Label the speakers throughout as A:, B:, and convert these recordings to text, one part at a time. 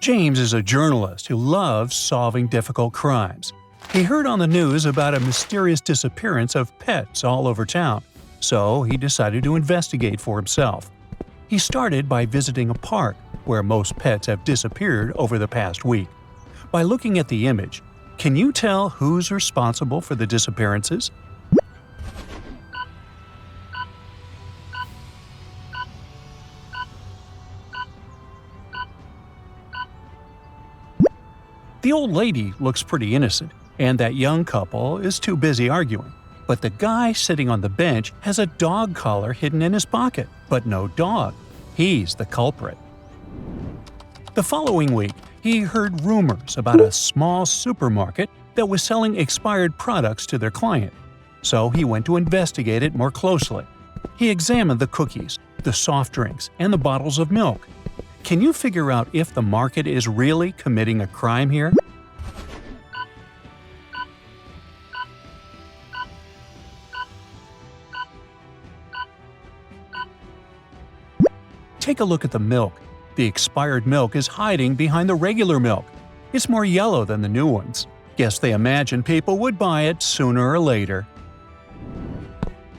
A: James is a journalist who loves solving difficult crimes. He heard on the news about a mysterious disappearance of pets all over town, so he decided to investigate for himself. He started by visiting a park where most pets have disappeared over the past week. By looking at the image, can you tell who's responsible for the disappearances? The old lady looks pretty innocent, and that young couple is too busy arguing. But the guy sitting on the bench has a dog collar hidden in his pocket, but no dog. He's the culprit. The following week, he heard rumors about a small supermarket that was selling expired products to their client. So he went to investigate it more closely. He examined the cookies, the soft drinks, and the bottles of milk. Can you figure out if the market is really committing a crime here? Take a look at the milk. The expired milk is hiding behind the regular milk. It's more yellow than the new ones. Guess they imagined people would buy it sooner or later.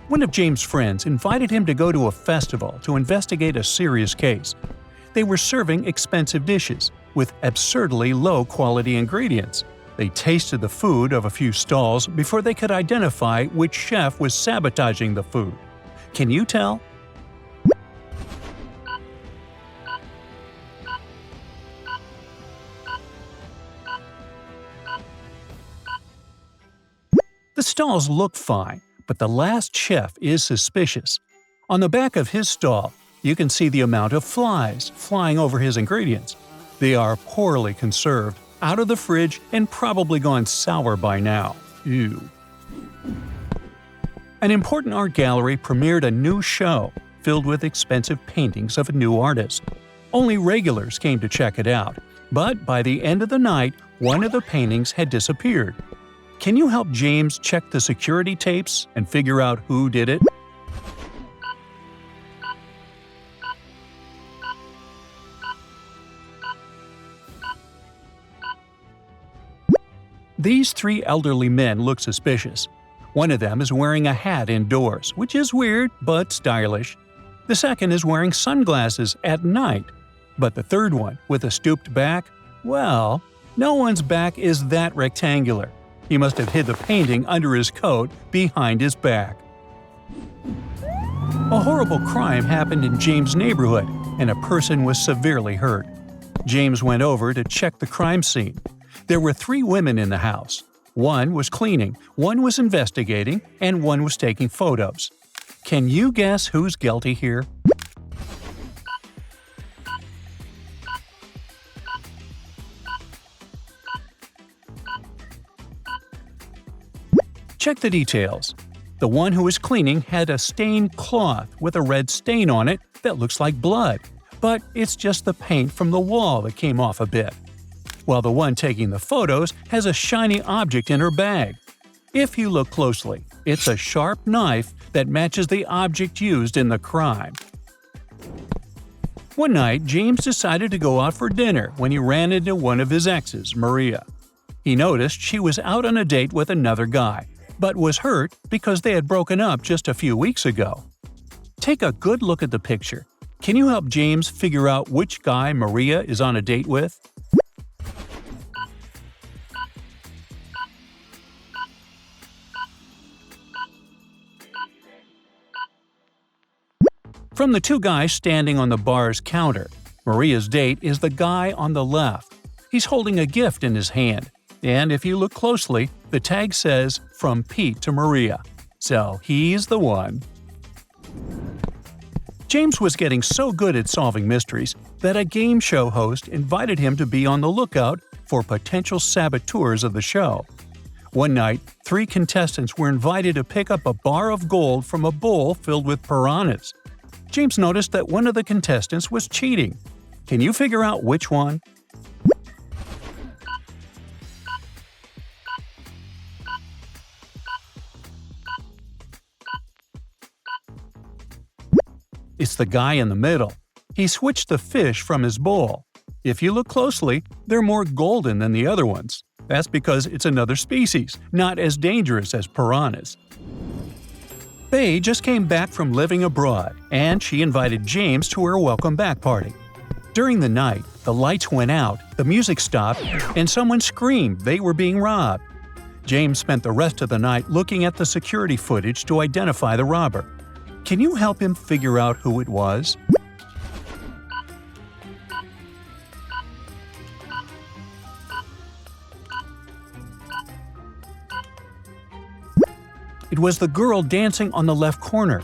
A: One of James' friends invited him to go to a festival to investigate a serious case. They were serving expensive dishes with absurdly low-quality ingredients. They tasted the food of a few stalls before they could identify which chef was sabotaging the food. Can you tell? The stalls look fine, but the last chef is suspicious. On the back of his stall, you can see the amount of flies flying over his ingredients. They are poorly conserved, out of the fridge, and probably gone sour by now. Ew. An important art gallery premiered a new show filled with expensive paintings of a new artist. Only regulars came to check it out, but by the end of the night, one of the paintings had disappeared. Can you help James check the security tapes and figure out who did it? These three elderly men look suspicious. One of them is wearing a hat indoors, which is weird but stylish. The second is wearing sunglasses at night. But the third one, with a stooped back, well, no one's back is that rectangular. He must have hid the painting under his coat behind his back. A horrible crime happened in James' neighborhood, and a person was severely hurt. James went over to check the crime scene. There were 3 women in the house. One was cleaning, one was investigating, and one was taking photos. Can you guess who's guilty here? Check the details. The one who was cleaning had a stained cloth with a red stain on it that looks like blood, but it's just the paint from the wall that came off a bit. While the one taking the photos has a shiny object in her bag. If you look closely, it's a sharp knife that matches the object used in the crime. One night, James decided to go out for dinner when he ran into one of his exes, Maria. He noticed she was out on a date with another guy, but was hurt because they had broken up just a few weeks ago. Take a good look at the picture. Can you help James figure out which guy Maria is on a date with? From the 2 guys standing on the bar's counter, Maria's date is the guy on the left. He's holding a gift in his hand, and if you look closely, the tag says, "From Pete to Maria." So he's the one. James was getting so good at solving mysteries that a game show host invited him to be on the lookout for potential saboteurs of the show. One night, 3 contestants were invited to pick up a bar of gold from a bowl filled with piranhas. James noticed that one of the contestants was cheating. Can you figure out which one? It's the guy in the middle. He switched the fish from his bowl. If you look closely, they're more golden than the other ones. That's because it's another species, not as dangerous as piranhas. Faye just came back from living abroad, and she invited James to her welcome back party. During the night, the lights went out, the music stopped, and someone screamed they were being robbed. James spent the rest of the night looking at the security footage to identify the robber. Can you help him figure out who it was? It was the girl dancing on the left corner.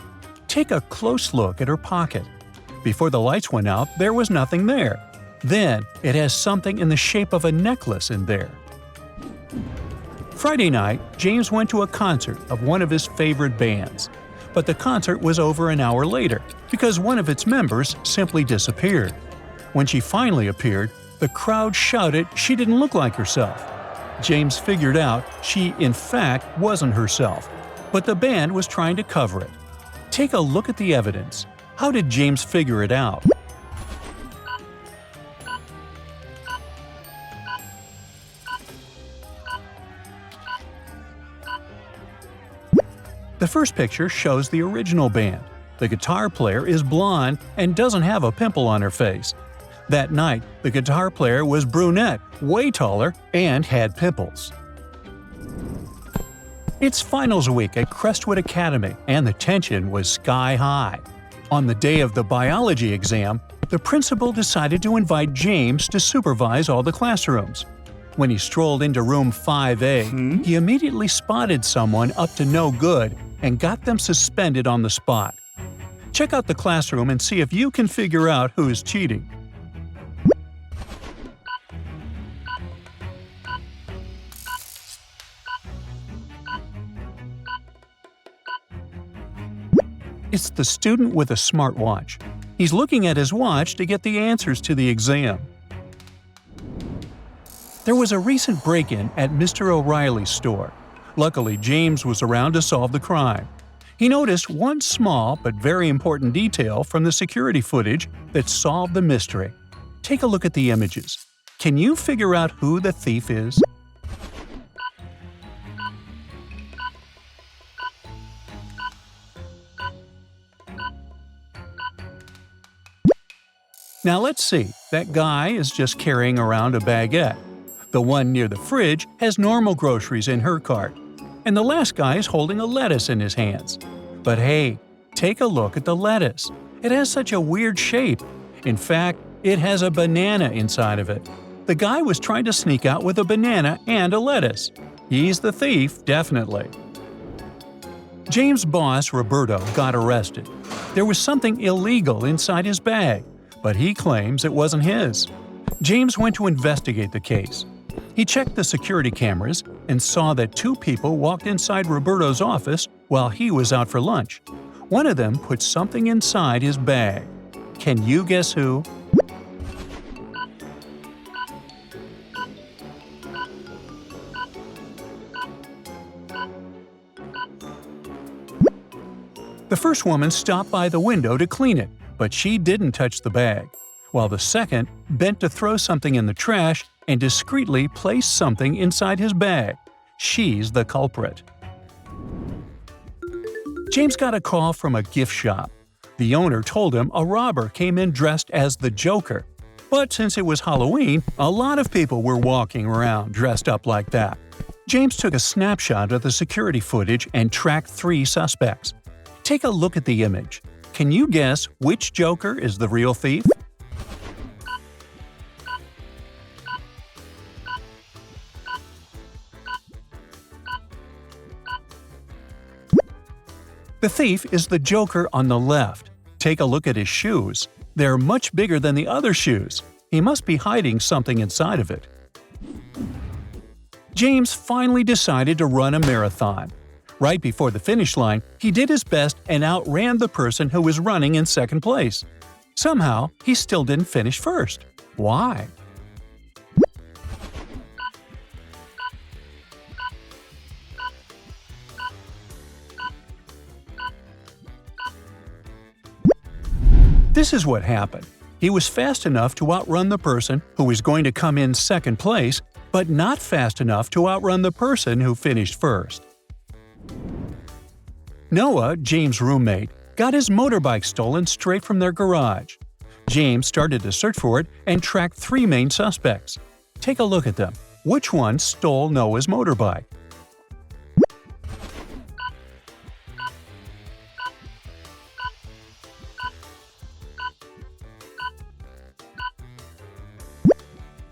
A: Take a close look at her pocket. Before the lights went out, there was nothing there. Then, it has something in the shape of a necklace in there. Friday night, James went to a concert of one of his favorite bands. But the concert was over an hour later because one of its members simply disappeared. When she finally appeared, the crowd shouted she didn't look like herself. James figured out she, in fact, wasn't herself, but the band was trying to cover it. Take a look at the evidence. How did James figure it out? The first picture shows the original band. The guitar player is blonde and doesn't have a pimple on her face. That night, the guitar player was brunette, way taller, and had pimples. It's finals week at Crestwood Academy, and the tension was sky high. On the day of the biology exam, the principal decided to invite James to supervise all the classrooms. When he strolled into room 5A, he immediately spotted someone up to no good and got them suspended on the spot. Check out the classroom and see if you can figure out who is cheating. It's the student with a smartwatch. He's looking at his watch to get the answers to the exam. There was a recent break-in at Mr. O'Reilly's store. Luckily, James was around to solve the crime. He noticed one small but very important detail from the security footage that solved the mystery. Take a look at the images. Can you figure out who the thief is? Now let's see, that guy is just carrying around a baguette. The one near the fridge has normal groceries in her cart. And the last guy is holding a lettuce in his hands. But hey, take a look at the lettuce. It has such a weird shape. In fact, it has a banana inside of it. The guy was trying to sneak out with a banana and a lettuce. He's the thief, definitely. James' boss, Roberto, got arrested. There was something illegal inside his bag, but he claims it wasn't his. James went to investigate the case. He checked the security cameras and saw that two people walked inside Roberto's office while he was out for lunch. One of them put something inside his bag. Can you guess who? The first woman stopped by the window to clean it, but she didn't touch the bag, while the second bent to throw something in the trash and discreetly placed something inside his bag. She's the culprit. James got a call from a gift shop. The owner told him a robber came in dressed as the Joker. But since it was Halloween, a lot of people were walking around dressed up like that. James took a snapshot of the security footage and tracked 3 suspects. Take a look at the image. Can you guess which Joker is the real thief? The thief is the Joker on the left. Take a look at his shoes. They're much bigger than the other shoes. He must be hiding something inside of it. James finally decided to run a marathon. Right before the finish line, he did his best and outran the person who was running in second place. Somehow, he still didn't finish first. Why? This is what happened. He was fast enough to outrun the person who was going to come in second place, but not fast enough to outrun the person who finished first. Noah, James' roommate, got his motorbike stolen straight from their garage. James started to search for it and tracked 3 main suspects. Take a look at them. Which one stole Noah's motorbike?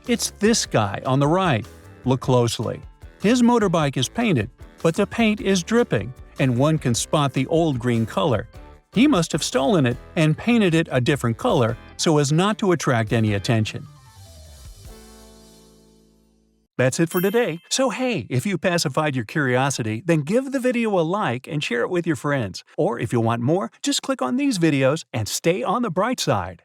A: It's this guy on the right. Look closely. His motorbike is painted, but the paint is dripping, and one can spot the old green color. He must have stolen it and painted it a different color so as not to attract any attention. That's it for today. So hey, if you pacified your curiosity, then give the video a like and share it with your friends. Or if you want more, just click on these videos and stay on the bright side.